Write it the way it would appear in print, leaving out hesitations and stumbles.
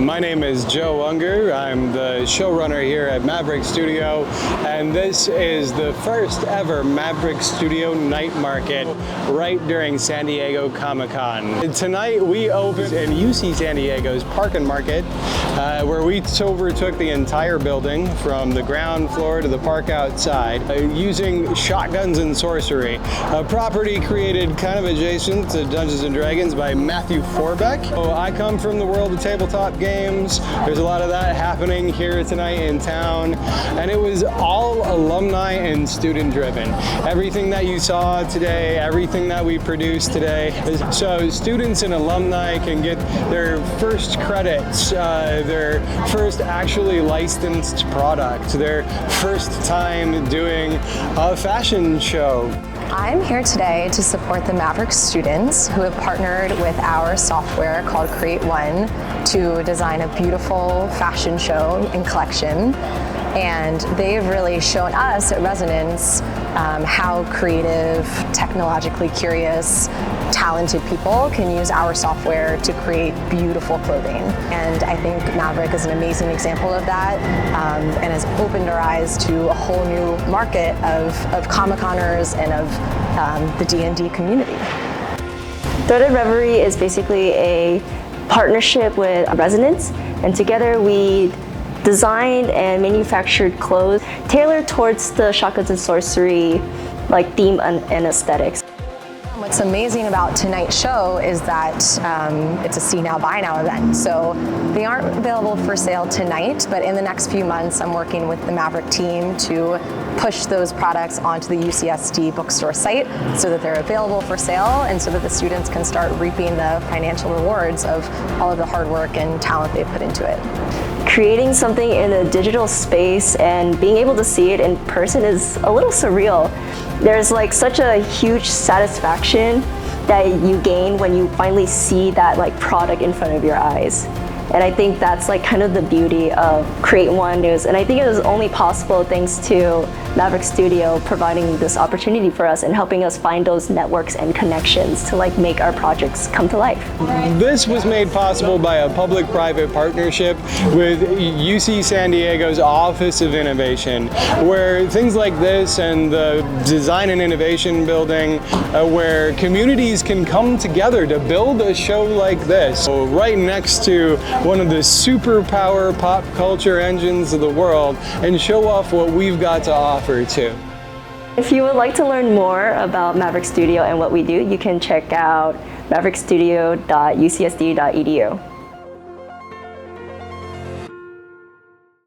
My name is Joe Unger. I'm the showrunner here at MAVERiC Studio, and this is the first ever MAVERiC Studio night market right during San Diego Comic-Con. Tonight we opened in UC San Diego's Park and Market, where we overtook the entire building from the ground floor to the park outside using shotguns and sorcery, a property created kind of adjacent to Dungeons & Dragons by Matthew Forbeck. So I come from the world of tabletop games. There's a lot of that happening here tonight in town, and it was all alumni and student driven. Everything that you saw today, everything that we produced today, so students and alumni can get their first credits, their first actually licensed product, their first time doing a fashion show. I'm here today to support the MAVERiC students who have partnered with our software called CreateOne to design a beautiful fashion show and collection. And they've really shown us at Resonance how creative, technologically curious, talented people can use our software to create beautiful clothing. And I think MAVERiC is an amazing example of that, and has opened our eyes to a whole new market of Comic-Coners and of the D&D community. Threaded Reverie is basically a partnership with Resonance, and together we designed and manufactured clothes tailored towards the shotguns and sorcery theme and aesthetics. What's amazing about tonight's show is that it's a see now, buy now event. So they aren't available for sale tonight, but in the next few months I'm working with the MAVERiC team to push those products onto the UCSD bookstore site so that they're available for sale and so that the students can start reaping the financial rewards of all of the hard work and talent they've put into it. Creating something in a digital space and being able to see it in person is a little surreal. There's such a huge satisfaction that you gain when you finally see that product in front of your eyes. And I think that's kind of the beauty of CreateOne News. And I think it was only possible thanks to MAVERiC Studio providing this opportunity for us and helping us find those networks and connections to make our projects come to life. This was made possible by a public-private partnership with UC San Diego's Office of Innovation, where things like this and the Design and Innovation Building, where communities can come together to build a show like this. So right next to one of the superpower pop culture engines of the world and show off what we've got to offer too. If you would like to learn more about MAVERiC Studio and what we do, you can check out mavericstudio.ucsd.edu.